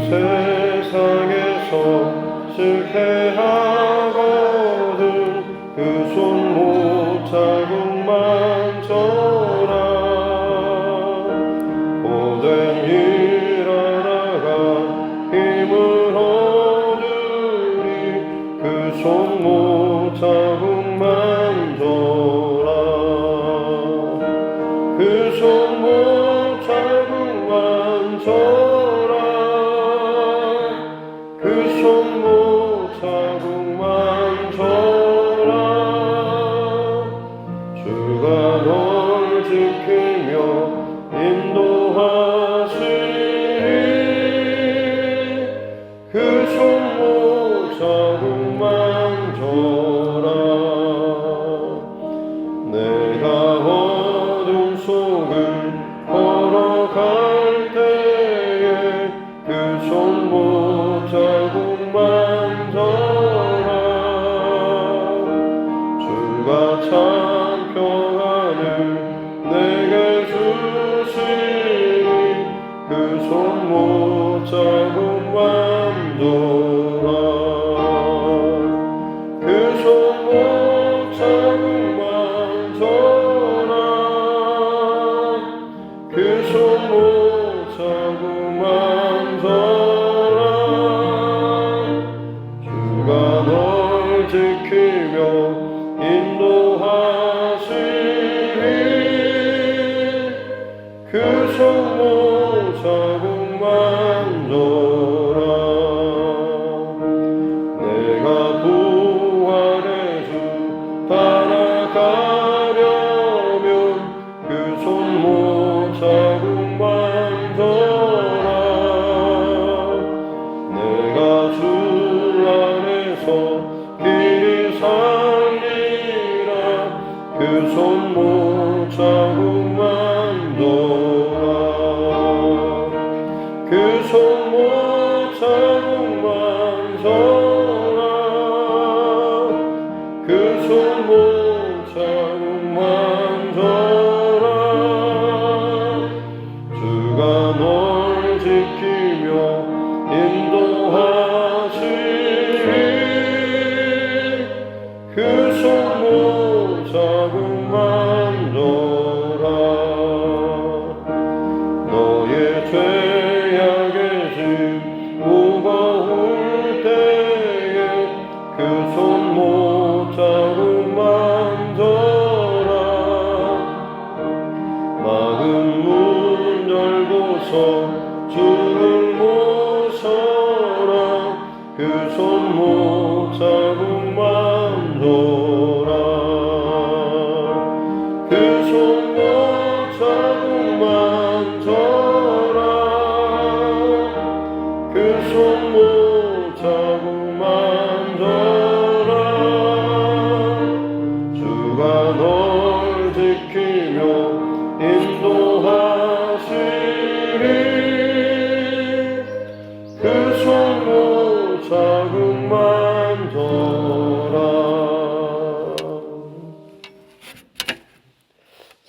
세상에서 실패하거든 그 손 못 잡은 만져라. 고된 일 하다가 힘을 얻으리 그 손 못 잡은 만져라. 그 손 못 잡은 만져라. 그 손 못 잡은 만져라. 주가 널 지키며 인도하시리 그 손 못 잡은 만져라. 내가 어둠 속을 걸어갈 때에 그 손 못 잡은 만져라. 주가 참 평안을 내게 주시니 그 손 못 잡은 만져라. 그 손 못 잡은 만져라. 그 손 못 잡은 만져라. 주가 널 지키며 인도하시리 그 손 못 잡은 만져라. 내가 부활의 주 따라가려면 그 손 못 잡은 만져라. 내가 주 안에서 길이 살리라 그 손 못 잡은 만져라. 그 손 못 잡은 만져라. 그 손 못 잡은 만져라. 주가 널 지키며 인도하시리 그 손 못 잡은 만져라. 너의 죄악의 짐 무거울 때에 그 손 못 잡은 만져라. 막은 문 열고서 주를 모셔라. 그 손 못 잡은 만져라. 그 손 못 잡은 만져라. 그 손 못 잡은 만져라. 주가 널 지키며 인도하시리 그 손 못 잡은 만져라.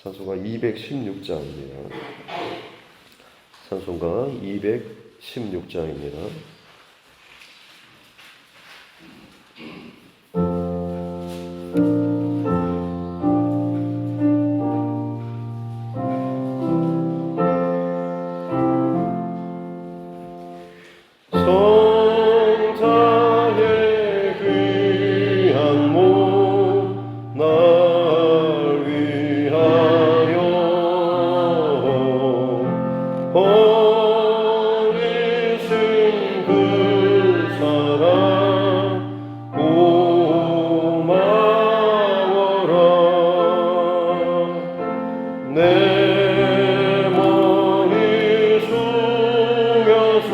찬송가 216장입니다. 찬송가 216장입니다. 성자의 귀한 몸 날 위하여 버리신 그 사랑 고마워라. 내 머리 숙여서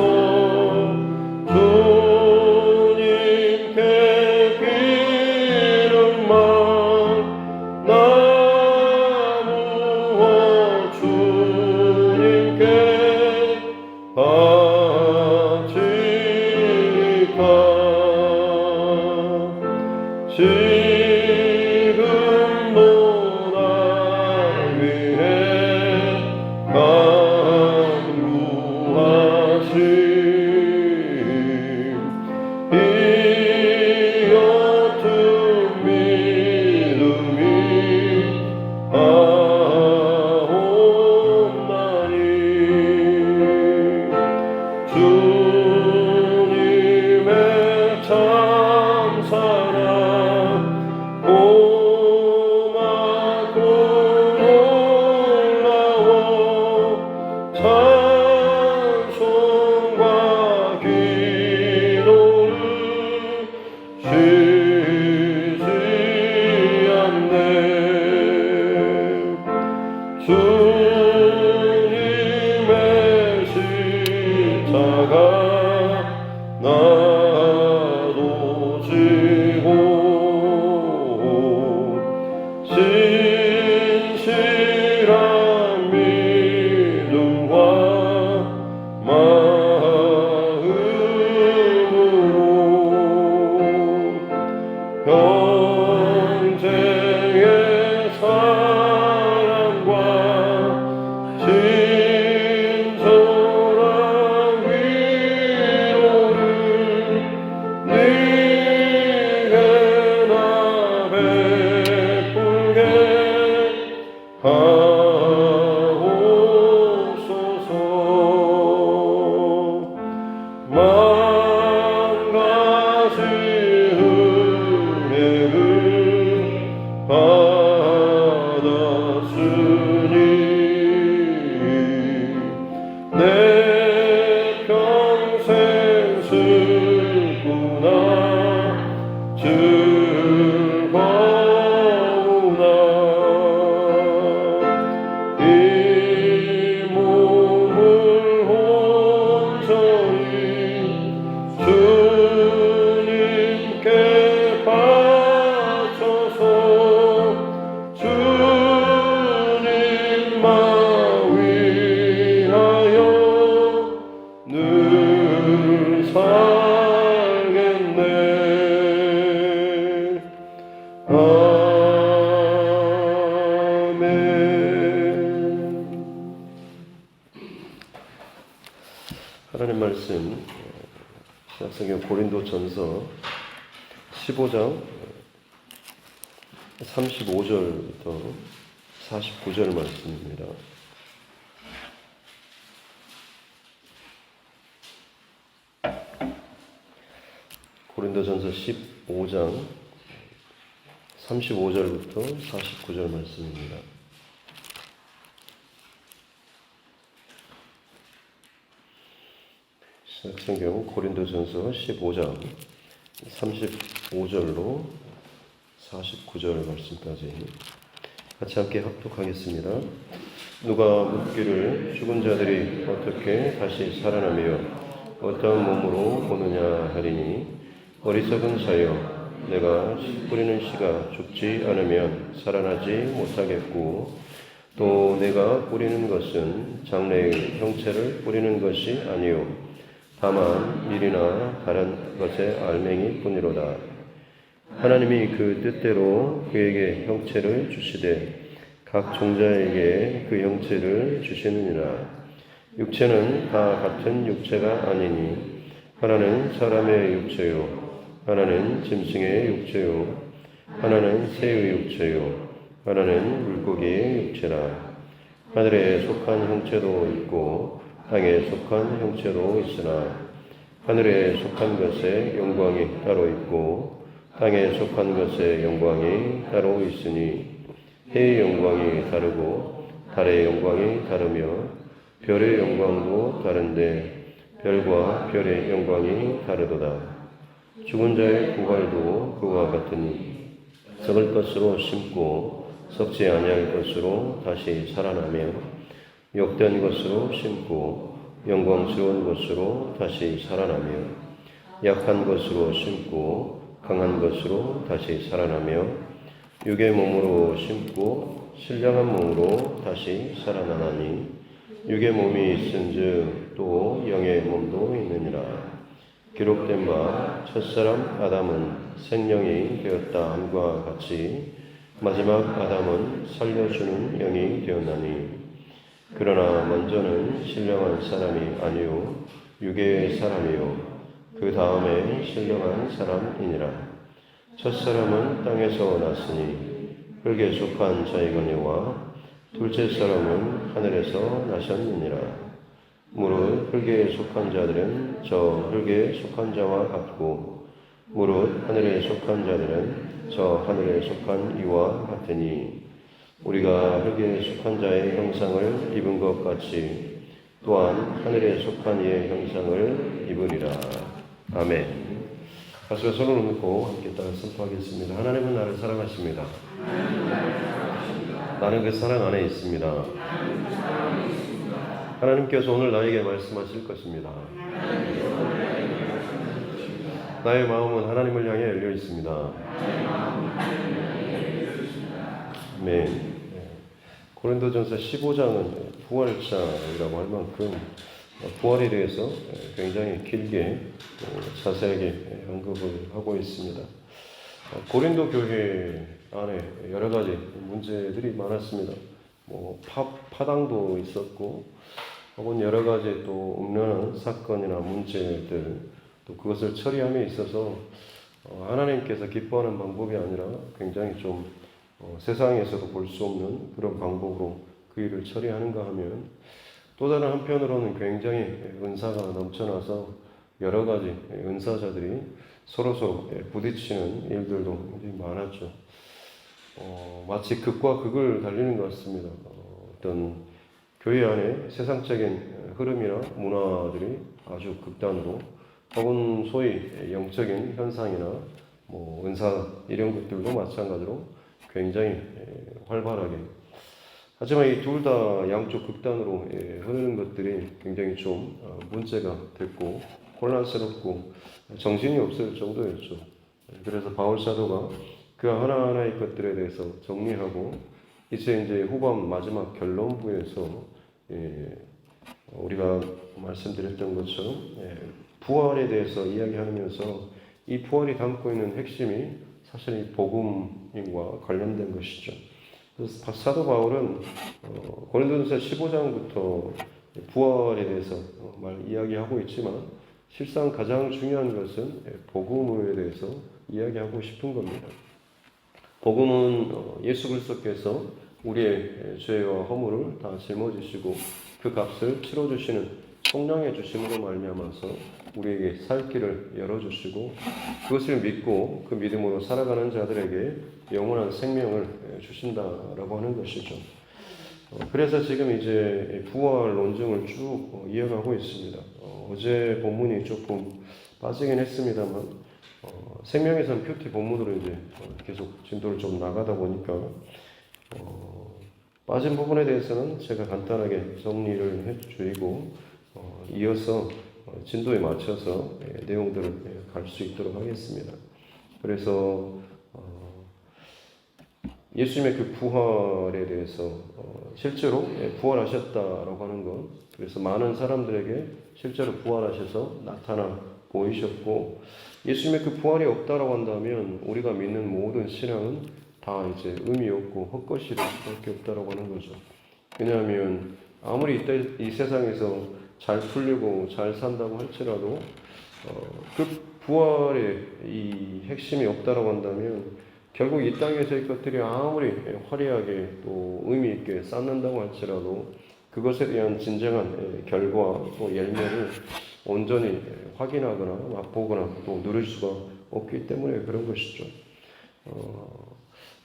만 가지 은혜를 받았으니 내 평생 슬프나 즐거우나 이 몸을 온전히 주님께 바쳐서 주님만 위하여 늘 살겠네. 아멘. 하나님 말씀 신약성경 고린도전서 15장 35절부터 49절 말씀입니다. 고린도전서 15장 35절부터 49절 말씀입니다. 신약성경 고린도전서 15장 35절로 49절 말씀까지 같이 함께 합독하겠습니다. 누가 묻기를 죽은 자들이 어떻게 다시 살아나며 어떤 몸으로 보느냐 하리니 어리석은 자여 내가 씨 뿌리는 씨가 죽지 않으면 살아나지 못하겠고 또 내가 뿌리는 것은 장래의 형체를 뿌리는 것이 아니요 다만 밀이나 다른 것의 알맹이 뿐이로다. 하나님이 그 뜻대로 그에게 형체를 주시되 각 종자에게 그 형체를 주시느니라. 육체는 다 같은 육체가 아니니 하나는 사람의 육체요 하나는 짐승의 육체요 하나는 새의 육체요 하나는 물고기의 육체라. 하늘에 속한 형체도 있고 땅에 속한 형체도 있으나 하늘에 속한 것의 영광이 따로 있고 땅에 속한 것의 영광이 따로 있으니 해의 영광이 다르고 달의 영광이 다르며 별의 영광도 다른데 별과 별의 영광이 다르도다. 죽은 자의 부활도 그와 같으니 썩을 것으로 심고 썩지 아니할 것으로 다시 살아나며 욕된 것으로 심고 영광스러운 것으로 다시 살아나며 약한 것으로 심고 강한 것으로 다시 살아나며 육의 몸으로 심고 신령한 몸으로 다시 살아나나니 육의 몸이 있은즉 또 영의 몸도 있느니라. 기록된 바 첫사람 아담은 생명이 되었다 함과 같이 마지막 아담은 살려주는 영이 되었나니 그러나 먼저는 신령한 사람이 아니요 육의 사람이요 그 다음에 신령한 사람이니라. 첫사람은 땅에서 났으니 흙에 속한 자이거니와 둘째 사람은 하늘에서 나셨느니라. 무릇 흙에 속한 자들은 저 흙에 속한 자와 같고 무릇 하늘에 속한 자들은 저 하늘에 속한 이와 같으니 우리가 흙에 속한 자의 형상을 입은 것 같이 또한 하늘에 속한 이의 형상을 입으리라. 아멘. 가슴에 손을 얹고 함께 따라 선포하겠습니다. 하나님은 나를 사랑하십니다. 나는 그 사랑 안에 있습니다. 하나님께서 오늘 나에게 말씀하실 것입니다. 나의 마음은 하나님을 향해 열려 있습니다. 아멘. 고린도전서 15장은 부활절이라고 할 만큼 부활에 대해서 굉장히 길게 자세하게 언급을 하고 있습니다. 고린도 교회 안에 여러 가지 문제들이 많았습니다. 파당도 있었고, 혹은 여러 가지 또 음란한 사건이나 문제들, 또 그것을 처리함에 있어서 하나님께서 기뻐하는 방법이 아니라 굉장히 좀 세상에서도 볼 수 없는 그런 방법으로 그 일을 처리하는가 하면 또 다른 한편으로는 굉장히 은사가 넘쳐나서 여러 가지 은사자들이 서로 부딪히는 일들도 굉장히 많았죠. 마치 극과 극을 달리는 것 같습니다. 어떤 교회 안에 세상적인 흐름이나 문화들이 아주 극단으로, 혹은 소위 영적인 현상이나 은사 이런 것들도 마찬가지로 굉장히 활발하게. 하지만 이 둘 다 양쪽 극단으로 흐르는 것들이 굉장히 좀 문제가 됐고 혼란스럽고 정신이 없을 정도였죠. 그래서 바울 사도가 그 하나하나의 것들에 대해서 정리하고 이제 후반 마지막 결론부에서 우리가 말씀드렸던 것처럼 부활에 대해서 이야기하면서 이 부활이 담고 있는 핵심이 사실 이 복음과 관련된 것이죠. 그래서 사도 바울은 고린도전서 15장부터 부활에 대해서 이야기하고 있지만 실상 가장 중요한 것은 복음에 대해서 이야기하고 싶은 겁니다. 복음은 예수 그리스도께서 우리의 죄와 허물을 다 짊어지시고 그 값을 치러주시는 성령의 주심으로 말미암아서 우리에게 살 길을 열어주시고 그것을 믿고 그 믿음으로 살아가는 자들에게 영원한 생명을 주신다라고 하는 것이죠. 그래서 지금 이제 부활 논증을 쭉 이어가고 있습니다. 어제 본문이 조금 빠지긴 했습니다만 생명에선 큐티 본문으로 이제 계속 진도를 좀 나가다 보니까 빠진 부분에 대해서는 제가 간단하게 정리를 해드리고 이어서 진도에 맞춰서 내용들을 갈 수 있도록 하겠습니다. 그래서 예수님의 그 부활에 대해서 실제로 부활하셨다라고 하는 것, 그래서 많은 사람들에게 실제로 부활하셔서 나타나 보이셨고, 예수님의 그 부활이 없다라고 한다면 우리가 믿는 모든 신앙은 다 이제 의미 없고 헛것이 될 수밖에 없다라고 하는 거죠. 왜냐하면 아무리 이 세상에서 잘 풀리고 잘 산다고 할지라도 그 부활의 이 핵심이 없다라고 한다면 결국 이 땅에서의 것들이 아무리 화려하게 또 의미 있게 쌓는다고 할지라도 그것에 대한 진정한 결과 또 열매를 온전히 확인하거나 맛보거나 또 누릴 수가 없기 때문에 그런 것이죠.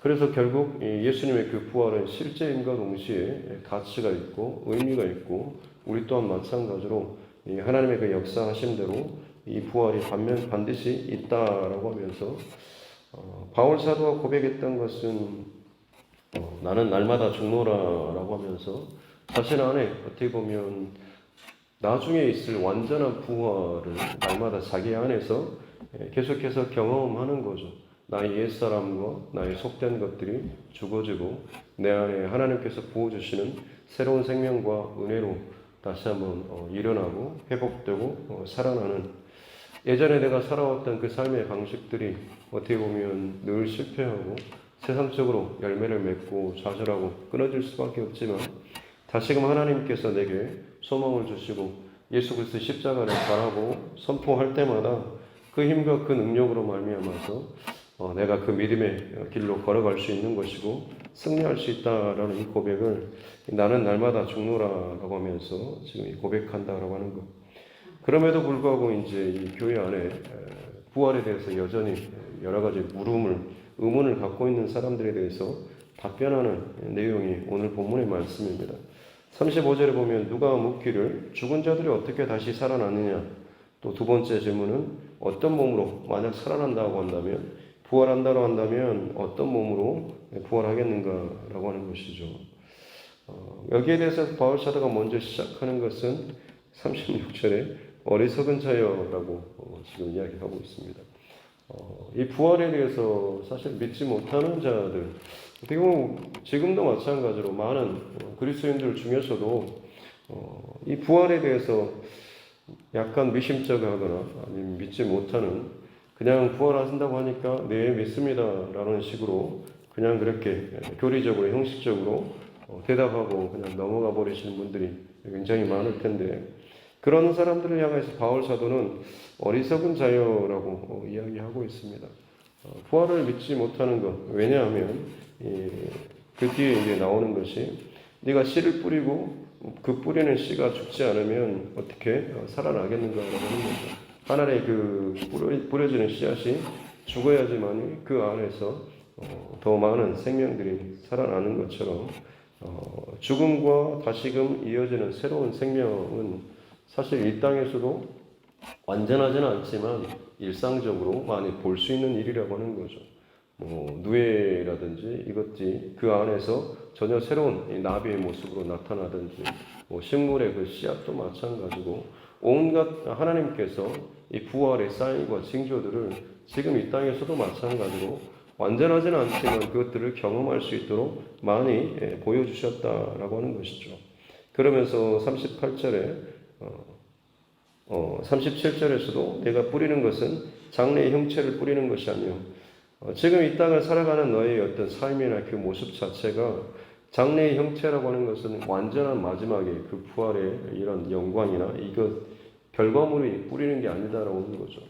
그래서 결국 예수님의 그 부활은 실제임과 동시에 가치가 있고 의미가 있고 우리 또한 마찬가지로 하나님의 그 역사하심대로 이 부활이 반드시 있다라고 하면서 바울 사도가 고백했던 것은 나는 날마다 죽노라라고 하면서 자신 안에 어떻게 보면 나중에 있을 완전한 부활을 날마다 자기 안에서 계속해서 경험하는 거죠. 나의 옛사람과 나의 속된 것들이 죽어지고 내 안에 하나님께서 부어주시는 새로운 생명과 은혜로 다시 한번 일어나고 회복되고 살아나는, 예전에 내가 살아왔던 그 삶의 방식들이 어떻게 보면 늘 실패하고 세상적으로 열매를 맺고 좌절하고 끊어질 수밖에 없지만 다시금 하나님께서 내게 소망을 주시고 예수 그리스도의 십자가를 바라고 선포할 때마다 그 힘과 그 능력으로 말미암아서 내가 그 믿음의 길로 걸어갈 수 있는 것이고 승리할 수 있다라는 이 고백을 나는 날마다 죽노라라고 하면서 지금 고백한다라고 하는 것. 그럼에도 불구하고 이제 이 교회 안에 부활에 대해서 여전히 여러 가지 의문을 갖고 있는 사람들에 대해서 답변하는 내용이 오늘 본문의 말씀입니다. 35절에 보면 누가 묻기를 죽은 자들이 어떻게 다시 살아나느냐. 또 두 번째 질문은 어떤 몸으로 만약 살아난다고 한다면 부활한다고 한다면 어떤 몸으로 부활하겠는가라고 하는 것이죠. 여기에 대해서 바울 사도가 먼저 시작하는 것은 36절에 어리석은 자여라고 지금 이야기하고 있습니다. 이 부활에 대해서 사실 믿지 못하는 자들, 어떻게 보면 지금도 마찬가지로 많은 그리스도인들 중에서도 이 부활에 대해서 약간 미심쩍어하거나 아니면 믿지 못하는, 그냥 부활하신다고 하니까 네 믿습니다라는 식으로 그냥 그렇게 교리적으로 형식적으로 대답하고 그냥 넘어가 버리시는 분들이 굉장히 많을 텐데, 그런 사람들을 향해서 바울 사도는 어리석은 자여라고 이야기하고 있습니다. 부활을 믿지 못하는 것, 왜냐하면 그 뒤에 이제 나오는 것이 네가 씨를 뿌리고 그 뿌리는 씨가 죽지 않으면 어떻게 살아나겠는가라고 하는 거죠. 하늘에 그 뿌려지는 씨앗이 죽어야지만 그 안에서 더 많은 생명들이 살아나는 것처럼 죽음과 다시금 이어지는 새로운 생명은 사실 이 땅에서도 완전하지는 않지만 일상적으로 많이 볼 수 있는 일이라고 하는 거죠. 누에라든지 이것이 그 안에서 전혀 새로운 이 나비의 모습으로 나타나든지 식물의 그 씨앗도 마찬가지고 온갖 하나님께서 이 부활의 사인과 징조들을 지금 이 땅에서도 마찬가지로 완전하지는 않지만 그것들을 경험할 수 있도록 많이 보여주셨다라고 하는 것이죠. 그러면서 38절에 37절에서도 내가 뿌리는 것은 장래의 형체를 뿌리는 것이 아니요 지금 이 땅을 살아가는 너의 어떤 삶이나 그 모습 자체가 장래의 형체라고 하는 것은 완전한 마지막에 그 부활의 이런 영광이나 이것 결과물이 뿌리는 게 아니다라고 하는 거죠.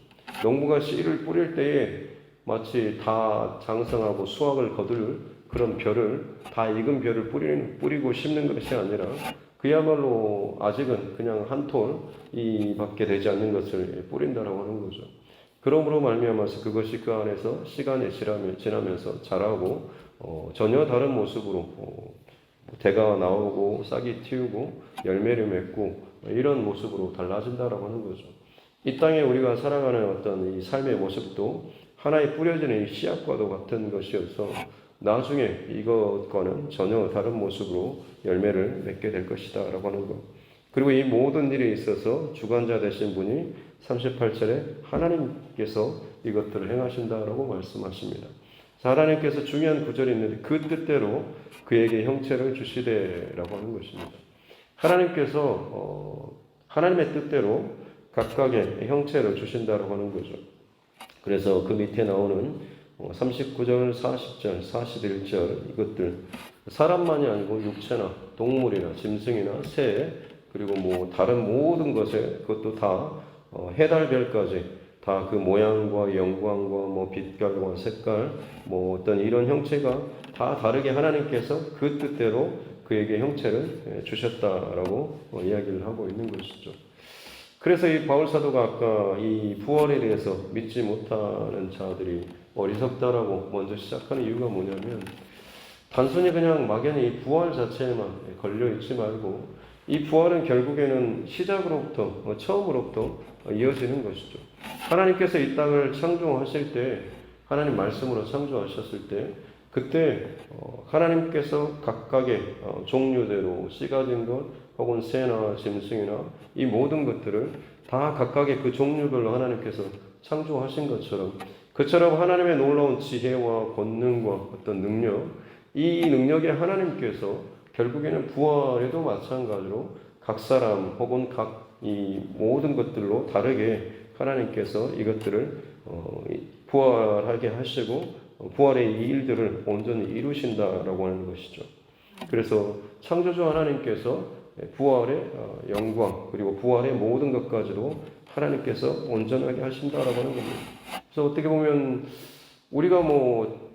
농부가 씨를 뿌릴 때에 마치 다 장성하고 수확을 거둘 그런 벼를 다 익은 벼를 뿌리고 심는 것이 아니라 그야말로 아직은 그냥 한 톨이 밖에 되지 않는 것을 뿌린다라고 하는 거죠. 그러므로 말미암아서 그것이 그 안에서 시간이 지나면서 자라고 전혀 다른 모습으로 대가 나오고 싹이 틔우고 열매를 맺고 이런 모습으로 달라진다라고 하는 거죠. 이 땅에 우리가 살아가는 어떤 이 삶의 모습도 하나의 뿌려지는 이 씨앗과도 같은 것이어서 나중에 이것과는 전혀 다른 모습으로 열매를 맺게 될 것이다 라고 하는 것. 그리고 이 모든 일에 있어서 주관자 되신 분이 38절에 하나님께서 이것들을 행하신다라고 말씀하십니다. 하나님께서 중요한 구절이 있는데 그 뜻대로 그에게 형체를 주시되라고 하는 것입니다. 하나님께서 하나님의 뜻대로 각각의 형체를 주신다라고 하는 거죠. 그래서 그 밑에 나오는 39절, 40절, 41절 이것들 사람만이 아니고 육체나 동물이나 짐승이나 새 그리고 다른 모든 것에 그것도 다 해달별까지 다 그 모양과 영광과 빛깔과 색깔 어떤 이런 형체가 다 다르게 하나님께서 그 뜻대로 그에게 형체를 주셨다라고 이야기를 하고 있는 것이죠. 그래서 이 바울 사도가 아까 이 부활에 대해서 믿지 못하는 자들이 어리석다라고 먼저 시작하는 이유가 뭐냐면 단순히 그냥 막연히 이 부활 자체에만 걸려 있지 말고 이 부활은 결국에는 시작으로부터 처음으로부터 이어지는 것이죠. 하나님께서 이 땅을 창조하실 때 하나님 말씀으로 창조하셨을 때 그때 하나님께서 각각의 종류대로 씨 가진 것 혹은 새나 짐승이나 이 모든 것들을 다 각각의 그 종류별로 하나님께서 창조하신 것처럼 그처럼 하나님의 놀라운 지혜와 권능과 어떤 능력 이 능력의 하나님께서 결국에는 부활에도 마찬가지로 각 사람 혹은 각 이 모든 것들로 다르게 하나님께서 이것들을 부활하게 하시고 부활의 이 일들을 온전히 이루신다라고 하는 것이죠. 그래서 창조주 하나님께서 부활의 영광 그리고 부활의 모든 것까지도 하나님께서 온전하게 하신다라고 하는 겁니다. 그래서 어떻게 보면 우리가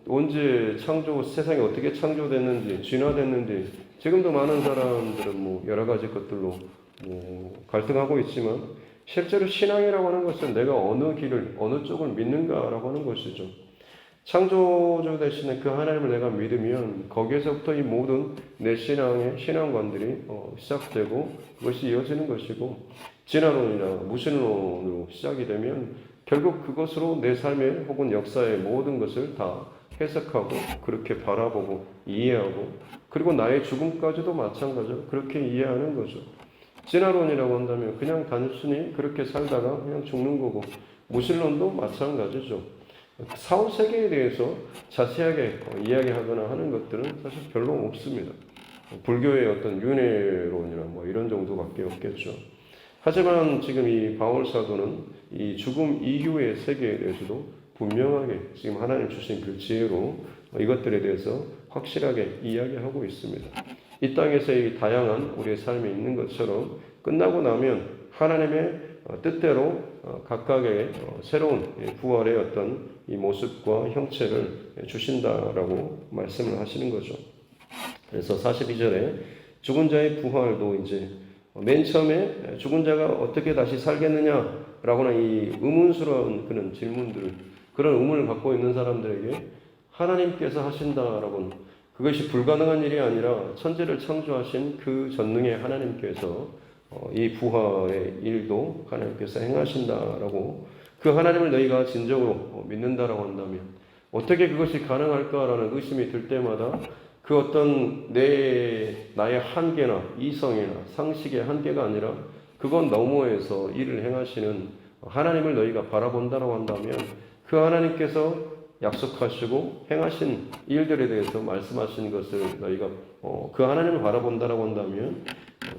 언제 세상이 어떻게 창조됐는지 진화됐는지 지금도 많은 사람들은 여러 가지 것들로 갈등하고 있지만 실제로 신앙이라고 하는 것은 내가 어느 길을 어느 쪽을 믿는가라고 하는 것이죠. 창조주 되시는 그 하나님을 내가 믿으면 거기에서부터 이 모든 내 신앙의 신앙관들이 시작되고 그것이 이어지는 것이고 진화론이나 무신론으로 시작이 되면 결국 그것으로 내 삶의 혹은 역사의 모든 것을 다 해석하고 그렇게 바라보고 이해하고 그리고 나의 죽음까지도 마찬가지로 그렇게 이해하는 거죠. 진화론이라고 한다면 그냥 단순히 그렇게 살다가 그냥 죽는 거고 무신론도 마찬가지죠. 사후 세계에 대해서 자세하게 이야기하거나 하는 것들은 사실 별로 없습니다. 불교의 어떤 윤회론이나 이런 정도밖에 없겠죠. 하지만 지금 이 바울 사도는 이 죽음 이후의 세계에 대해서도 분명하게 지금 하나님 주신 그 지혜로 이것들에 대해서 확실하게 이야기하고 있습니다. 이 땅에서의 다양한 우리의 삶이 있는 것처럼 끝나고 나면 하나님의 뜻대로 각각의 새로운 부활의 어떤 이 모습과 형체를 주신다라고 말씀을 하시는 거죠. 그래서 42절에 죽은 자의 부활도 이제 맨 처음에 죽은 자가 어떻게 다시 살겠느냐 라고는 이 의문스러운 그런 질문들을, 그런 의문을 갖고 있는 사람들에게 하나님께서 하신다라고는, 그것이 불가능한 일이 아니라 천지를 창조하신 그 전능의 하나님께서 이 부활의 일도 하나님께서 행하신다라고, 그 하나님을 너희가 진정으로 믿는다라고 한다면 어떻게 그것이 가능할까라는 의심이 들 때마다 그 어떤 나의 한계나 이성이나 상식의 한계가 아니라 그건 너머에서 일을 행하시는 하나님을 너희가 바라본다라고 한다면, 그 하나님께서 약속하시고 행하신 일들에 대해서 말씀하신 것을 너희가 그 하나님을 바라본다라고 한다면,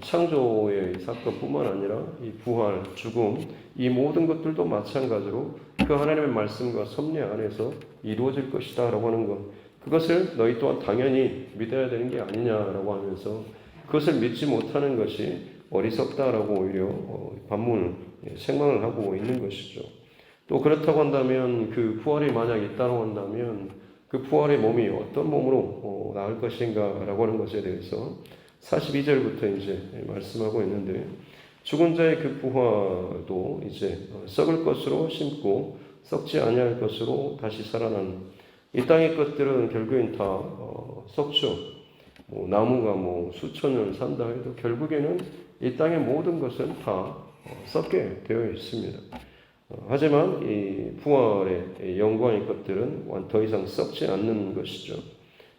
창조의 사건뿐만 아니라 이 부활, 죽음, 이 모든 것들도 마찬가지로 그 하나님의 말씀과 섭리 안에서 이루어질 것이다 라고 하는 것, 그것을 너희 또한 당연히 믿어야 되는 게 아니냐라고 하면서 그것을 믿지 못하는 것이 어리석다라고 오히려 반문을, 생각을 하고 있는 것이죠. 또 그렇다고 한다면 그 부활이 만약 있다고 한다면 그 부활의 몸이 어떤 몸으로 나올 것인가라고 하는 것에 대해서 42절부터 이제 말씀하고 있는데, 죽은 자의 그 부활도 이제 썩을 것으로 심고 썩지 아니할 것으로 다시 살아나는, 이 땅의 것들은 결국엔 다 썩죠. 나무가 수천 년을 산다 해도 결국에는 이 땅의 모든 것은 다 썩게 되어 있습니다. 하지만 이 부활의 영광의 것들은 더 이상 썩지 않는 것이죠.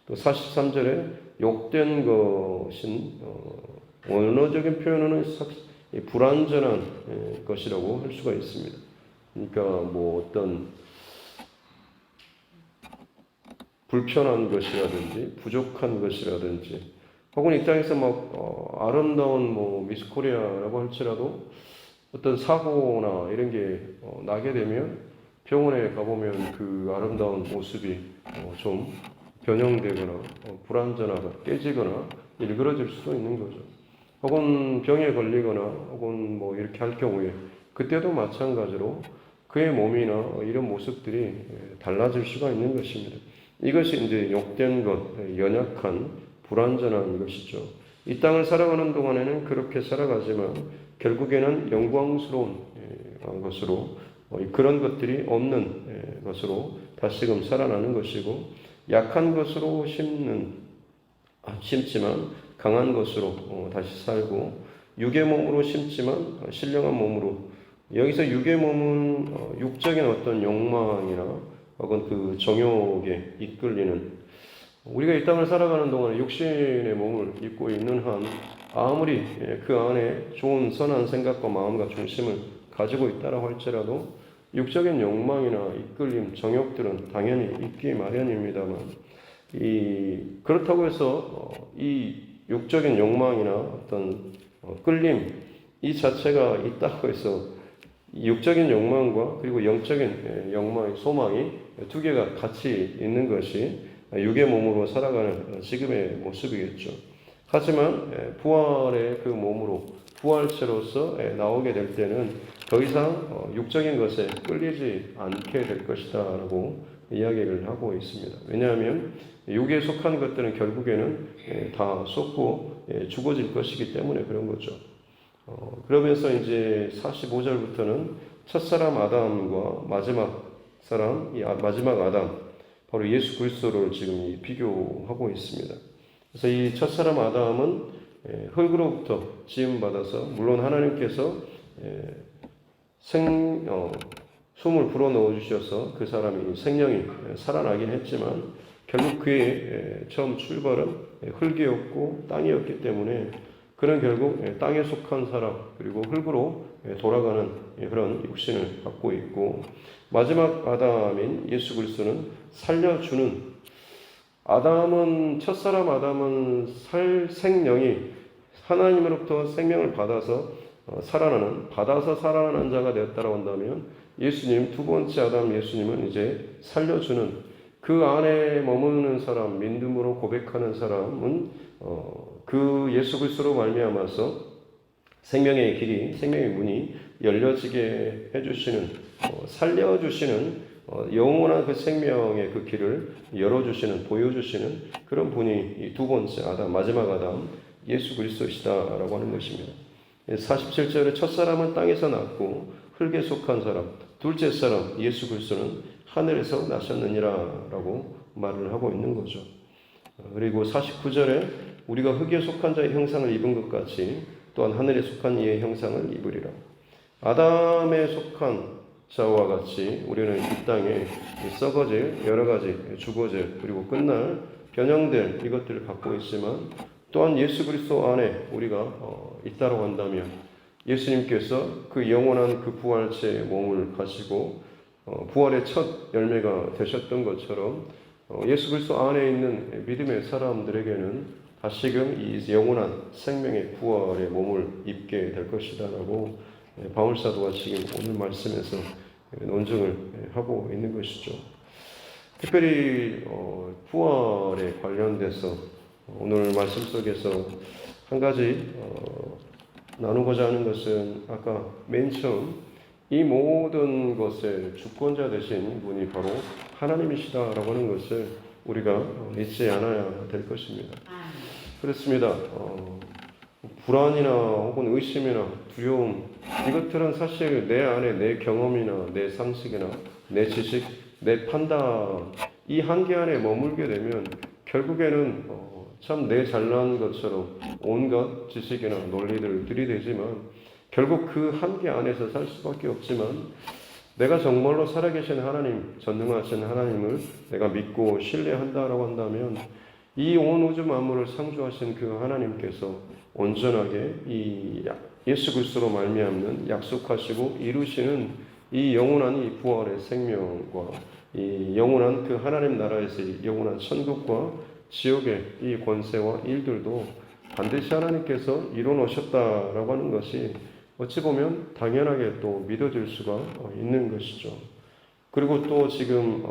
또 43절에 욕된 것인, 언어적인 표현으로는 불완전한 것이라고 할 수가 있습니다. 그러니까 어떤 불편한 것이라든지 부족한 것이라든지, 혹은 이 땅에서 아름다운 미스 코리아라고 할지라도 어떤 사고나 이런 게 나게 되면 병원에 가보면 그 아름다운 모습이 좀 변형되거나 불완전하거나 깨지거나 일그러질 수도 있는 거죠. 혹은 병에 걸리거나 혹은 이렇게 할 경우에 그때도 마찬가지로 그의 몸이나 이런 모습들이 달라질 수가 있는 것입니다. 이것이 이제 욕된 것, 연약한, 불완전한 것이죠. 이 땅을 살아가는 동안에는 그렇게 살아가지만 결국에는 영광스러운 것으로, 그런 것들이 없는 것으로 다시금 살아나는 것이고, 약한 것으로 심지만 강한 것으로 다시 살고, 육의 몸으로 심지만 신령한 몸으로, 여기서 육의 몸은 육적인 어떤 욕망이나 혹은 그 정욕에 이끌리는, 우리가 이 땅을 살아가는 동안 육신의 몸을 입고 있는 한 아무리 그 안에 좋은 선한 생각과 마음과 중심을 가지고 있다라고 할지라도 육적인 욕망이나 이끌림, 정욕들은 당연히 있기 마련입니다만, 그렇다고 해서 이 육적인 욕망이나 어떤 끌림 이 자체가 있다고 해서 육적인 욕망과 그리고 영적인 욕망의 소망이 두 개가 같이 있는 것이 육의 몸으로 살아가는 지금의 모습이겠죠. 하지만 부활의 그 몸으로 부활체로서 나오게 될 때는 더 이상 육적인 것에 끌리지 않게 될 것이다 라고 이야기를 하고 있습니다. 왜냐하면 육에 속한 것들은 결국에는 다 쏟고 죽어질 것이기 때문에 그런 거죠. 그러면서 이제 45절부터는 첫사람 아담과 마지막 아담, 바로 예수 그리스도를 지금 비교하고 있습니다. 그래서 이 첫사람 아담은 흙으로부터 지음받아서, 물론 하나님께서 숨을 불어넣어 주셔서 그 사람이 생명이 살아나긴 했지만 결국 그의 처음 출발은 흙이었고 땅이었기 때문에 그는 결국 땅에 속한 사람, 그리고 흙으로 돌아가는 그런 육신을 갖고 있고, 마지막 아담인 예수 그리스도는 살려주는, 첫사람 아담은 생명이 하나님으로부터 생명을 받아서 살아나는 자가 되었다고 한다면, 예수님, 두 번째 아담 예수님은 이제 살려주는, 그 안에 머무는 사람, 믿음으로 고백하는 사람은 그 예수 그리스도로 말미암아서 생명의 길이, 생명의 문이 열려지게 해주시는, 살려주시는, 영원한 그 생명의 그 길을 열어주시는, 보여주시는 그런 분이 이 두 번째 아담, 마지막 아담 예수 그리스도시다라고 하는 것입니다. 47절에 첫사람은 땅에서 났고 흙에 속한 사람, 둘째 사람 예수 그리스도는 하늘에서 나셨느니라라고 말을 하고 있는 거죠. 그리고 49절에 우리가 흙에 속한 자의 형상을 입은 것 같이 또한 하늘에 속한 이의 형상을 입으리라. 아담에 속한 자와 같이 우리는 이 땅에 썩어질 여러 가지 죽어질 그리고 끝날 변형될 이것들을 갖고 있지만 또한 예수 그리스도 안에 우리가 있다고 한다면 예수님께서 그 영원한 그 부활체의 몸을 가지고 부활의 첫 열매가 되셨던 것처럼 예수 그리스도 안에 있는 믿음의 사람들에게는 다시금 이 영원한 생명의 부활의 몸을 입게 될 것이다라고 바울 사도가 지금 오늘 말씀에서 논증을 하고 있는 것이죠. 특별히 부활에 관련돼서 오늘 말씀 속에서 한 가지 나누고자 하는 것은 아까 맨 처음 이 모든 것의 주권자 되신 분이 바로 하나님이시다라고 하는 것을 우리가 잊지 않아야 될 것입니다. 그렇습니다. 불안이나 혹은 의심이나 두려움 이것들은 사실 내 안에 내 경험이나 내 상식이나 내 지식, 내 판단 이 한계 안에 머물게 되면 결국에는 참 내 잘난 것처럼 온갖 지식이나 논리들을 들이대지만 결국 그 한계 안에서 살 수밖에 없지만 내가 정말로 살아계신 하나님, 전능하신 하나님을 내가 믿고 신뢰한다라고 한다면 이 온 우주 만물을 창조하신 그 하나님께서 온전하게 이 예수 그리스도로 말미암는 약속하시고 이루시는 이 영원한 이 부활의 생명과 이 영원한 그 하나님 나라에서의 영원한 천국과 지옥의 이 권세와 일들도 반드시 하나님께서 이루어 놓으셨다라고 하는 것이 어찌 보면 당연하게 또 믿어질 수가 있는 것이죠. 그리고 또 지금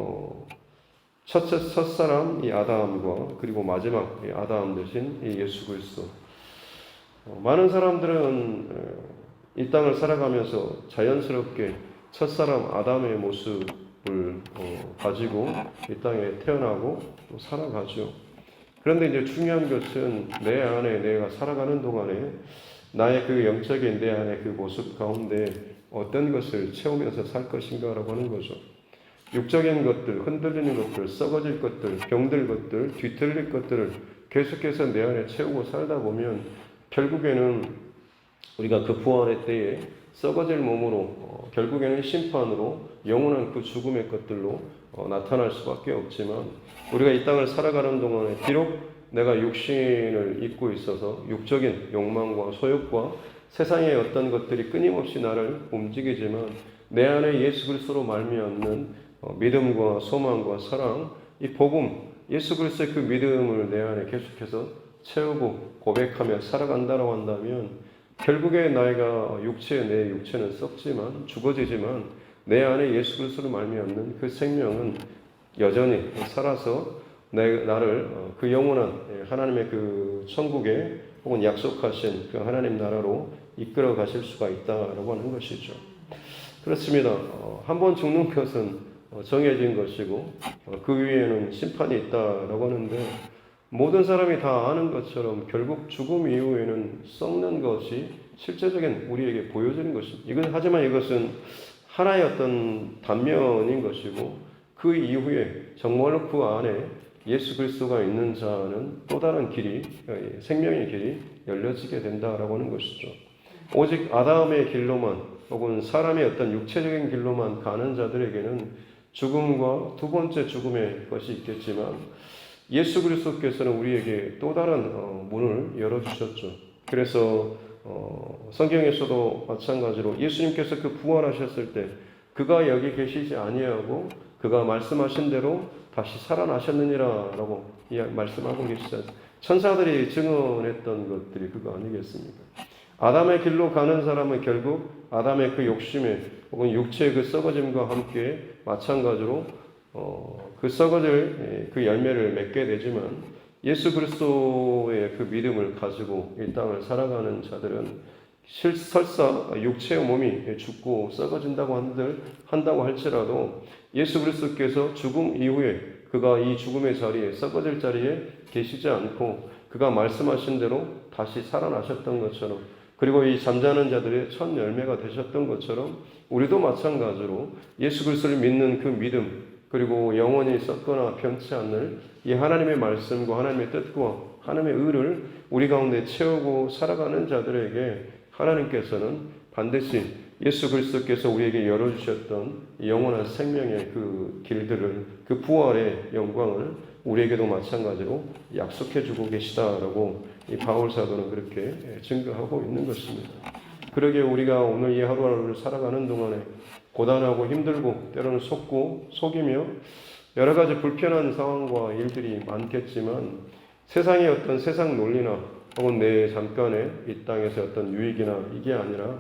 첫사람 이 아담과 그리고 마지막 이 아담 대신 이 예수 그리스도. 많은 사람들은 이 땅을 살아가면서 자연스럽게 첫사람 아담의 모습을 가지고 이 땅에 태어나고 또 살아가죠. 그런데 이제 중요한 것은 내 안에 내가 살아가는 동안에 나의 그 영적인 내 안의 그 모습 가운데 어떤 것을 채우면서 살 것인가라고 하는 거죠. 육적인 것들, 흔들리는 것들, 썩어질 것들, 병들 것들, 뒤틀릴 것들을 계속해서 내 안에 채우고 살다 보면 결국에는 우리가 그 부활의 때에 썩어질 몸으로 결국에는 심판으로 영원한 그 죽음의 것들로 나타날 수밖에 없지만 우리가 이 땅을 살아가는 동안에 비록 내가 육신을 입고 있어서 육적인 욕망과 소욕과 세상의 어떤 것들이 끊임없이 나를 움직이지만 내 안에 예수 그리스도로 말미암는 믿음과 소망과 사랑, 이 복음, 예수 그리스도의 그 믿음을 내 안에 계속해서 채우고 고백하며 살아간다고 한다면 결국에 나이가 내 육체는 썩지만 죽어지지만 내 안에 예수 그리스도로 말미암는 그 생명은 여전히 살아서 나를 그 영원한 하나님의 그 천국에 혹은 약속하신 그 하나님 나라로 이끌어 가실 수가 있다라고 하는 것이죠. 그렇습니다. 한번 죽는 것은 정해진 것이고 그 위에는 심판이 있다라고 하는데 모든 사람이 다 아는 것처럼 결국 죽음 이후에는 썩는 것이 실제적인 우리에게 보여지는 것입니다. 하지만 이것은 하나의 어떤 단면인 것이고 그 이후에 정말로 그 안에 예수 그리스도가 있는 자는 또 다른 길이 생명의 길이 열려지게 된다라고 하는 것이죠. 오직 아담의 길로만 혹은 사람의 어떤 육체적인 길로만 가는 자들에게는 죽음과 두 번째 죽음의 것이 있겠지만 예수 그리스도께서는 우리에게 또 다른 문을 열어주셨죠. 그래서 성경에서도 마찬가지로 예수님께서 그 부활하셨을 때 그가 여기 계시지 아니하고 그가 말씀하신 대로 다시 살아나셨느니라라고 말씀하고 계시죠. 천사들이 증언했던 것들이 그거 아니겠습니까? 아담의 길로 가는 사람은 결국 아담의 그 욕심에 혹은 육체의 그 썩어짐과 함께 마찬가지로 그 썩어질 그 열매를 맺게 되지만 예수 그리스도의 그 믿음을 가지고 이 땅을 살아가는 자들은 설사 육체의 몸이 죽고 썩어진다고 한다고 할지라도 예수 그리스도께서 죽음 이후에 그가 이 죽음의 자리에 썩어질 자리에 계시지 않고 그가 말씀하신 대로 다시 살아나셨던 것처럼 그리고 이 잠자는 자들의 첫 열매가 되셨던 것처럼 우리도 마찬가지로 예수 그리스도를 믿는 그 믿음, 그리고 영원히 썩거나 변치 않는 이 하나님의 말씀과 하나님의 뜻과 하나님의 의를 우리 가운데 채우고 살아가는 자들에게 하나님께서는 반드시 예수 그리스도께서 우리에게 열어주셨던 영원한 생명의 그 길들을, 그 부활의 영광을 우리에게도 마찬가지로 약속해주고 계시다라고 이 바울 사도는 그렇게 증거하고 있는 것입니다. 그러게 우리가 오늘 이 하루하루를 살아가는 동안에 고단하고 힘들고 때로는 속고 속이며 여러 가지 불편한 상황과 일들이 많겠지만 세상의 어떤 세상 논리나 혹은 내 잠깐의 이 땅에서 어떤 유익이나 이게 아니라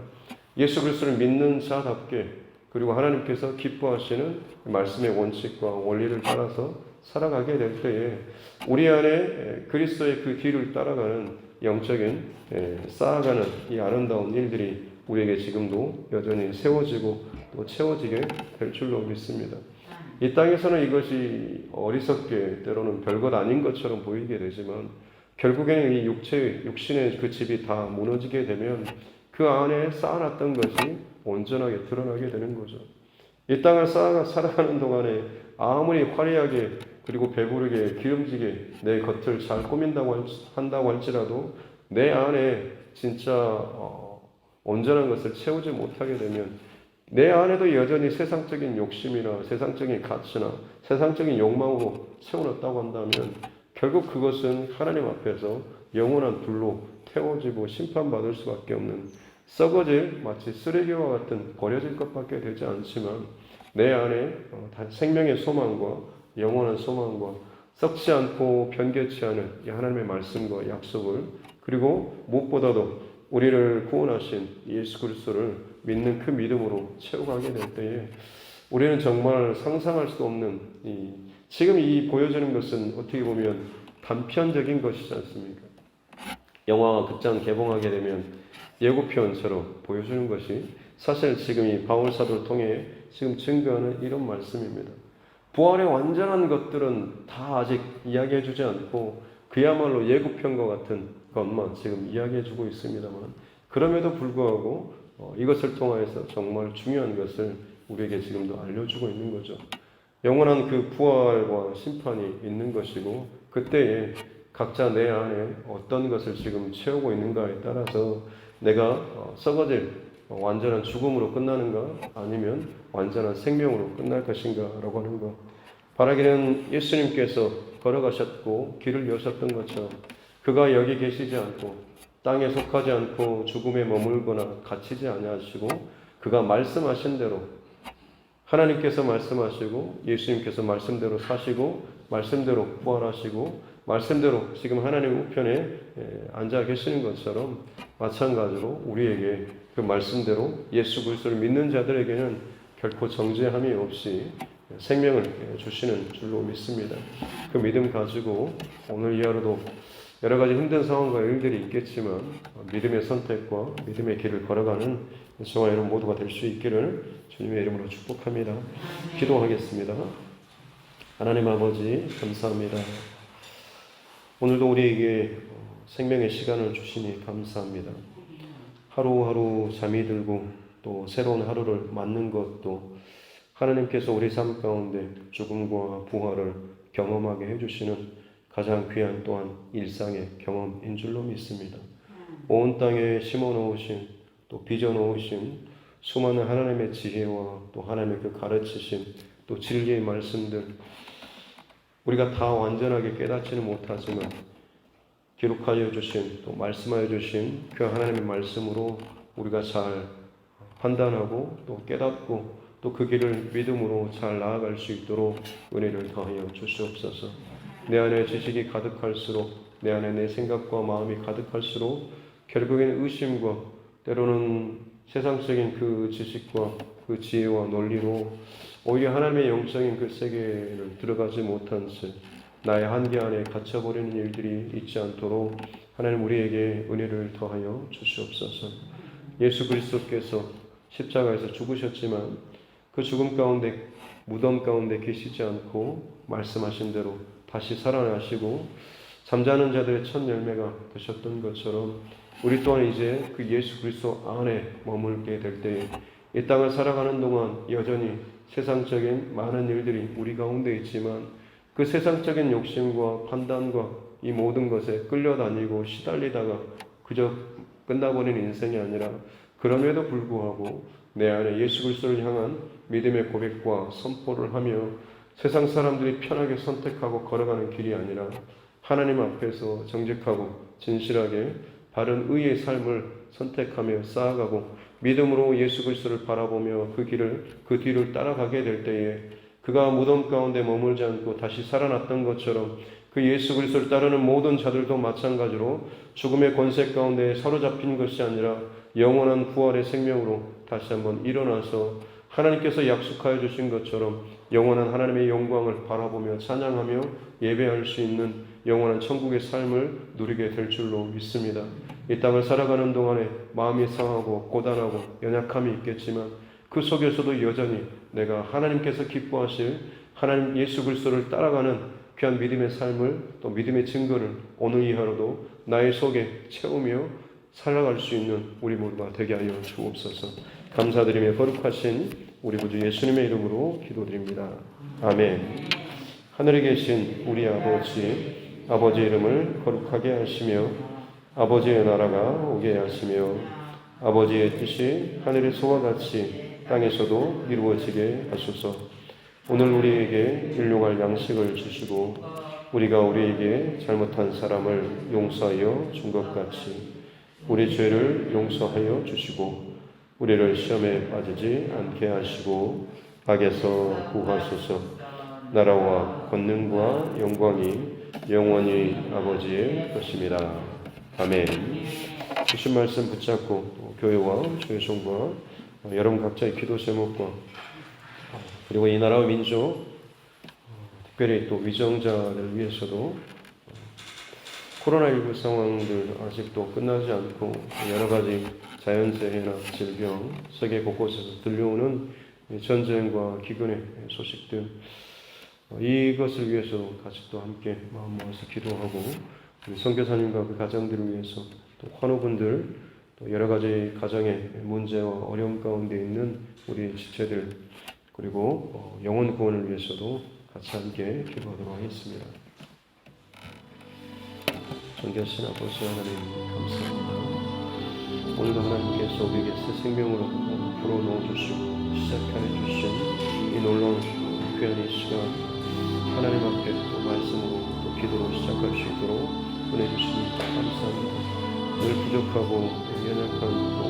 예수 그리스도를 믿는 자답게, 그리고 하나님께서 기뻐하시는 말씀의 원칙과 원리를 따라서 살아가게 될 때에 우리 안에 그리스도의 그 뒤를 따라가는 영적인 쌓아가는 이 아름다운 일들이 우리에게 지금도 여전히 세워지고 또 채워지게 될 줄로 믿습니다. 이 땅에서는 이것이 어리석게 때로는 별것 아닌 것처럼 보이게 되지만 결국에는 이 육신의 그 집이 다 무너지게 되면 그 안에 쌓아놨던 것이 온전하게 드러나게 되는 거죠. 이 땅을 살아가는 동안에 아무리 화려하게 그리고 배부르게 기름지게 내 겉을 잘 한다고 할지라도 내 안에 진짜 온전한 것을 채우지 못하게 되면 내 안에도 여전히 세상적인 욕심이나 세상적인 가치나 세상적인 욕망으로 채워놨다고 한다면 결국 그것은 하나님 앞에서 영원한 불로 태워지고 심판받을 수밖에 없는 썩어질 마치 쓰레기와 같은 버려질 것밖에 되지 않지만 내 안에 생명의 소망과 영원한 소망과 썩지 않고 변개치 않은 이 하나님의 말씀과 약속을, 그리고 무엇보다도 우리를 구원하신 예수 그리스도를 믿는 그 믿음으로 채워가게 될 때에 우리는 정말 상상할 수 없는 지금 이 보여지는 것은 어떻게 보면 단편적인 것이지 않습니까? 영화가 극장 개봉하게 되면 예고편처럼 보여주는 것이 사실 지금 이 바울 사도를 통해 지금 증거하는 이런 말씀입니다. 부활의 완전한 것들은 다 아직 이야기해주지 않고 그야말로 예고편과 같은 것만 지금 이야기해주고 있습니다만 그럼에도 불구하고 이것을 통해서 정말 중요한 것을 우리에게 지금도 알려주고 있는 거죠. 영원한 그 부활과 심판이 있는 것이고 그때에 각자 내 안에 어떤 것을 지금 채우고 있는가에 따라서 내가 썩어질 완전한 죽음으로 끝나는가 아니면 완전한 생명으로 끝날 것인가 라고 하는 것. 바라기는 예수님께서 걸어가셨고 길을 여셨던 것처럼 그가 여기 계시지 않고 땅에 속하지 않고 죽음에 머물거나 갇히지 아니하시고 그가 말씀하신 대로 하나님께서 말씀하시고 예수님께서 말씀대로 사시고 말씀대로 부활하시고 말씀대로 지금 하나님 우편에 앉아 계시는 것처럼 마찬가지로 우리에게 그 말씀대로 예수 그리스도를 믿는 자들에게는 결코 정죄함이 없이 생명을 주시는 줄로 믿습니다. 그 믿음 가지고 오늘 이 하루도 여러 가지 힘든 상황과 일들이 있겠지만 믿음의 선택과 믿음의 길을 걸어가는 저와 여러분 모두가 될 수 있기를 주님의 이름으로 축복합니다. 기도하겠습니다. 하나님 아버지 감사합니다. 오늘도 우리에게 생명의 시간을 주시니 감사합니다. 하루하루 잠이 들고 또 새로운 하루를 맞는 것도 하나님께서 우리 삶 가운데 죽음과 부활을 경험하게 해주시는 가장 귀한 또한 일상의 경험인 줄로 믿습니다. 온 땅에 심어놓으신 또 빚어놓으신 수많은 하나님의 지혜와 또 하나님의 그 가르치심 또 진리의 말씀들 우리가 다 완전하게 깨닫지는 못하지만 기록하여 주신 또 말씀하여 주신 그 하나님의 말씀으로 우리가 잘 판단하고 또 깨닫고 또 그 길을 믿음으로 잘 나아갈 수 있도록 은혜를 더하여 주시옵소서. 내 안에 지식이 가득할수록 내 안에 내 생각과 마음이 가득할수록 결국에는 의심과 때로는 세상적인 그 지식과 그 지혜와 논리로 오히려 하나님의 영적인 그 세계를 들어가지 못한 채 나의 한계 안에 갇혀버리는 일들이 있지 않도록 하나님 우리에게 은혜를 더하여 주시옵소서. 예수 그리스도께서 십자가에서 죽으셨지만 그 죽음 가운데 무덤 가운데 계시지 않고 말씀하신 대로 다시 살아나시고 잠자는 자들의 첫 열매가 되셨던 것처럼 우리 또한 이제 그 예수 그리스도 안에 머물게 될 때에 이 땅을 살아가는 동안 여전히 세상적인 많은 일들이 우리 가운데 있지만 그 세상적인 욕심과 판단과 이 모든 것에 끌려다니고 시달리다가 그저 끝나버린 인생이 아니라 그럼에도 불구하고 내 안에 예수 그리스도를 향한 믿음의 고백과 선포를 하며 세상 사람들이 편하게 선택하고 걸어가는 길이 아니라 하나님 앞에서 정직하고 진실하게 바른 의의 삶을 선택하며 쌓아가고 믿음으로 예수 그리스도를 바라보며 그 뒤를 따라가게 될 때에 그가 무덤 가운데 머물지 않고 다시 살아났던 것처럼 그 예수 그리스도를 따르는 모든 자들도 마찬가지로 죽음의 권세 가운데 사로잡힌 것이 아니라 영원한 부활의 생명으로 다시 한번 일어나서 하나님께서 약속하여 주신 것처럼 영원한 하나님의 영광을 바라보며 찬양하며 예배할 수 있는 영원한 천국의 삶을 누리게 될 줄로 믿습니다. 이 땅을 살아가는 동안에 마음이 상하고 고단하고 연약함이 있겠지만 그 속에서도 여전히 내가 하나님께서 기뻐하실 하나님 예수 그리스도를 따라가는 귀한 믿음의 삶을 또 믿음의 증거를 오늘 이하로도 나의 속에 채우며 살아갈 수 있는 우리 모두가 되게 하여 주옵소서. 감사드리며 거룩하신 우리 구주 예수님의 이름으로 기도드립니다. 아멘. 하늘에 계신 우리 아버지 이름을 거룩하게 하시며 아버지의 나라가 오게 하시며 아버지의 뜻이 하늘에서와 같이 땅에서도 이루어지게 하소서. 오늘 우리에게 일용할 양식을 주시고 우리가 우리에게 잘못한 사람을 용서하여 준 것 같이 우리 죄를 용서하여 주시고 우리를 시험에 빠지지 않게 하시고 악에서 구하소서. 나라와 권능과 영광이 영원히 아버지의 것입니다. 아멘. 주신 말씀 붙잡고 교회와 주의 종과 여러분 각자의 기도 제목과 그리고 이 나라와 민족 특별히 또 위정자를 위해서도 코로나19 상황들 아직도 끝나지 않고 여러 가지 자연재해나 질병, 세계 곳곳에서 들려오는 전쟁과 기근의 소식들 이것을 위해서 같이 또 함께 마음 모아서 기도하고 우리 선교사님과 그 가정들을 위해서 또 환우분들 또 여러 가지 가정의 문제와 어려움 가운데 있는 우리 지체들 그리고 영혼 구원을 위해서도 같이 함께 기도하도록 하겠습니다. 존귀하신 아버지 하나님 감사합니다. 오늘도 하나님께서 우리에게 새 생명으로 불어넣어 주시고 시작하여 주신 이 놀라운 귀한 이 시간 하나님 앞에 또 말씀으로 또 기도로 시작할 수 있도록 보내주시니 감사합니다. 늘 부족하고 연약한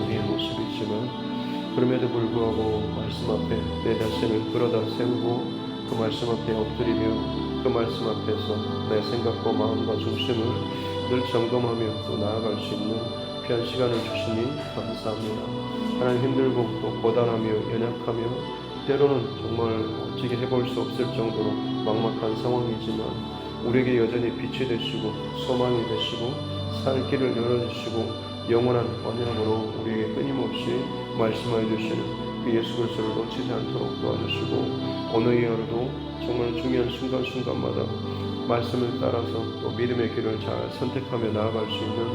우리의 모습이지만 그럼에도 불구하고 말씀 앞에 내 자신을 끌어다 세우고 그 말씀 앞에 엎드리며 그 말씀 앞에서 내 생각과 마음과 중심을 늘 점검하며 또 나아갈 수 있는 귀한 시간을 주시니 감사합니다. 하나님 힘들고 또 고단하며 연약하며 때로는 정말 어찌게 해볼 수 없을 정도로 막막한 상황이지만 우리에게 여전히 빛이 되시고 소망이 되시고 살 길을 열어주시고 영원한 언약으로 우리에게 끊임없이 말씀하여 주시는 그 예수 그리스도를 놓치지 않도록 도와주시고 오늘 이하로도 정말 중요한 순간순간마다 말씀을 따라서 또 믿음의 길을 잘 선택하며 나아갈 수 있는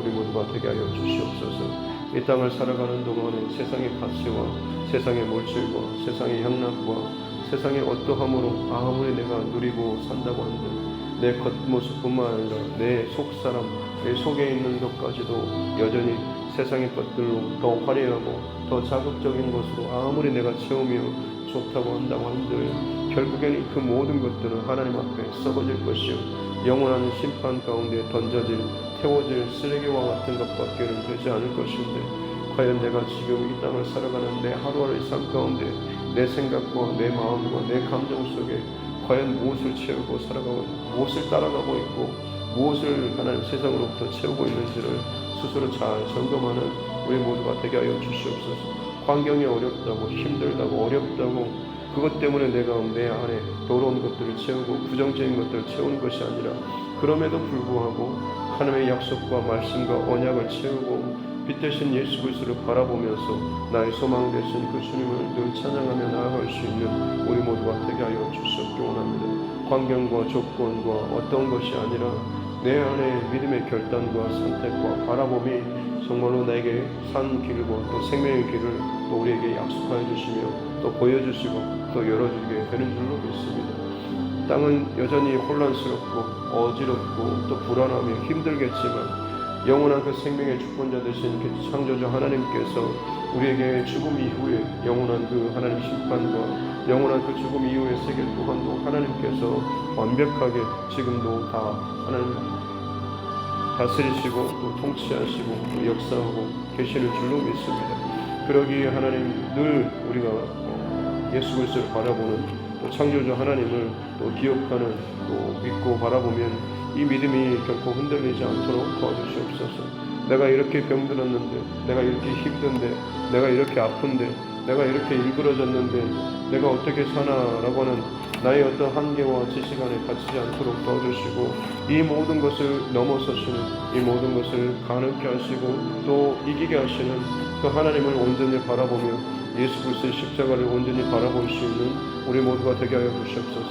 우리 모두가 되게 하여 주시옵소서. 이 땅을 살아가는 동안에 세상의 가치와 세상의 물질과 세상의 향락과 세상의 어떠함으로 아무리 내가 누리고 산다고 한들 내 겉모습뿐만 아니라 내 속사람, 내 속에 있는 것까지도 여전히 세상의 것들로 더 화려하고 더 자극적인 것으로 아무리 내가 채우며 좋다고 한다고 한들 결국에는 그 모든 것들은 하나님 앞에 썩어질 것이요 영원한 심판 가운데 던져질 태워질 쓰레기와 같은 것밖에는 되지 않을 것인데 과연 내가 지금 이 땅을 살아가는 내 하루하루의 삶 가운데 내 생각과 내 마음과 내 감정 속에 과연 무엇을 채우고 살아가고 무엇을 따라가고 있고 무엇을 하나님 세상으로부터 채우고 있는지를 스스로 잘 점검하는 우리 모두가 되게 하여 주시옵소서. 환경이 어렵다고 힘들다고 어렵다고 그것 때문에 내가 내 안에 더러운 것들을 채우고 부정적인 것들을 채우는 것이 아니라 그럼에도 불구하고 하나님의 약속과 말씀과 언약을 채우고 빛 대신 예수 그리스도를 바라보면서 나의 소망 되신 그 주님을 늘 찬양하며 나아갈 수 있는 우리 모두가 되게 하여 주시옵기 원합니다. 환경과 조건과 어떤 것이 아니라 내 안에 믿음의 결단과 선택과 바라봄이 정말로 내게 산 길과 또 생명의 길을 또 우리에게 약속하여 주시며 또 보여주시고 또 열어주게 되는 줄로 믿습니다. 땅은 여전히 혼란스럽고 어지럽고 또 불안하며 힘들겠지만 영원한 그 생명의 주권자 되신 그 창조주 하나님께서 우리에게 죽음 이후에 영원한 그 하나님 심판과 영원한 그 죽음 이후의 세계 또한도 하나님께서 완벽하게 지금도 다 하나님 다스리시고 또 통치하시고 또 역사하고 계시는 줄로 믿습니다. 그러기에 하나님 늘 우리가 예수 그리스도를 바라보는 또 창조주 하나님을 또 기억하는 또 믿고 바라보면 이 믿음이 결코 흔들리지 않도록 도와주시옵소서. 내가 이렇게 병들었는데, 내가 이렇게 힘든데, 내가 이렇게 아픈데, 내가 이렇게 일그러졌는데 내가 어떻게 사나라고 하는 나의 어떤 한계와 지식 안에 갇히지 않도록 도와주시고 이 모든 것을 넘어서시는, 이 모든 것을 가능케 하시고 또 이기게 하시는 그 하나님을 온전히 바라보며 예수 그리스도의 십자가를 온전히 바라볼 수 있는 우리 모두가 되게 하여 주시옵소서.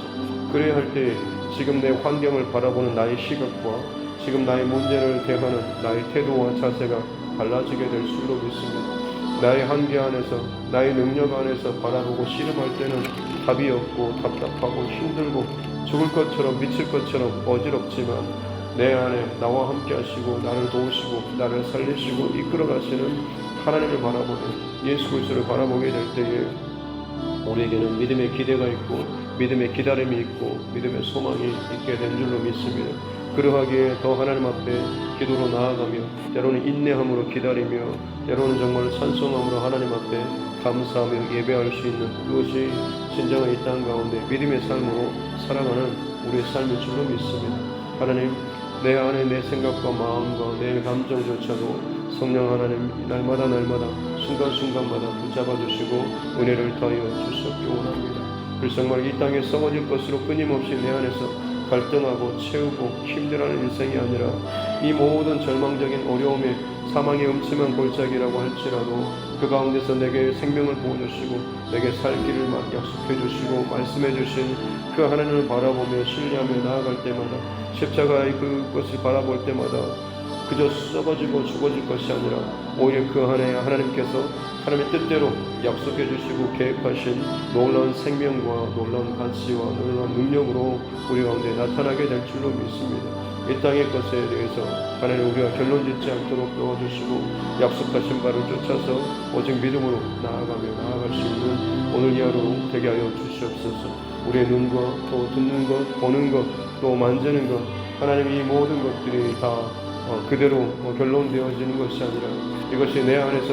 그래야 할 때 지금 내 환경을 바라보는 나의 시각과 지금 나의 문제를 대하는 나의 태도와 자세가 달라지게 될 줄로 믿습니다. 나의 한계 안에서 나의 능력 안에서 바라보고 씨름할 때는 답이 없고 답답하고 힘들고 죽을 것처럼 미칠 것처럼 어지럽지만 내 안에 나와 함께 하시고 나를 도우시고 나를 살리시고 이끌어 가시는 하나님을 바라보는 예수 그리스도를 바라보게 될 때에 우리에게는 믿음의 기대가 있고 믿음의 기다림이 있고 믿음의 소망이 있게 된 줄로 믿습니다. 그러하기에 더 하나님 앞에 기도로 나아가며 때로는 인내함으로 기다리며 때로는 정말 찬송함으로 하나님 앞에 감사하며 예배할 수 있는 그것이 진정한 이 땅 가운데 믿음의 삶으로 살아가는 우리의 삶인 줄로 믿습니다. 하나님 내 안에 내 생각과 마음과 내 감정조차도 성령 하나님 날마다 순간순간마다 붙잡아 주시고 은혜를 더하여 주시옵기 원합니다. 그래서 정말 이 땅에 썩어질 것으로 끊임없이 내 안에서 갈등하고 채우고 힘들어하는 인생이 아니라 이 모든 절망적인 어려움에 사망의 음침한 골짜기라고 할지라도 그 가운데서 내게 생명을 부어주시고 내게 살 길을 약속해 주시고 말씀해 주신 그 하나님을 바라보며 신뢰하며 나아갈 때마다 십자가의 그것을 바라볼 때마다 그저 썩어지고 죽어질 것이 아니라 오히려 그 안에 하나님께서 하나님의 뜻대로 약속해 주시고 계획하신 놀라운 생명과 놀라운 가치와 놀라운 능력으로 우리 가운데 나타나게 될 줄로 믿습니다. 이 땅의 것에 대해서 하나님 우리가 결론 짓지 않도록 도와주시고 약속하신 바를 쫓아서 오직 믿음으로 나아갈 수 있는 오늘 이 하루 되게 하여 주시옵소서. 우리의 눈과 또 듣는 것, 보는 것, 또 만지는 것 하나님 이 모든 것들이 다 그대로 결론되어지는 것이 아니라 이것이 내 안에서